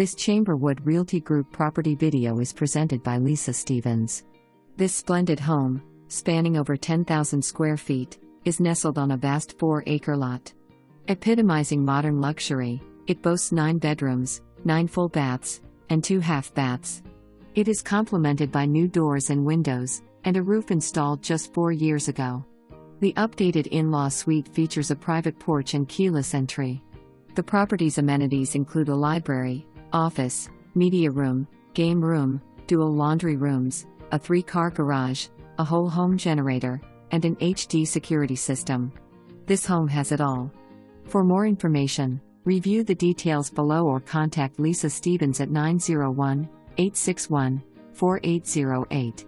This Chamberwood Realty Group property video is presented by Lisa Stevens. This splendid home, spanning over 10,000 square feet, is nestled on a vast 4-acre lot. Epitomizing modern luxury, it boasts 9 bedrooms, 9 full baths, and 2 half baths. It is complemented by new doors and windows, and a roof installed just 4 years ago. The updated in-law suite features a private porch and keyless entry. The property's amenities include a library, office, media room, game room, dual laundry rooms, a 3-car garage, a whole home generator, and an HD security system. This home has it all. For more information, review the details below or contact Lisa Stevens at 901-861-4808.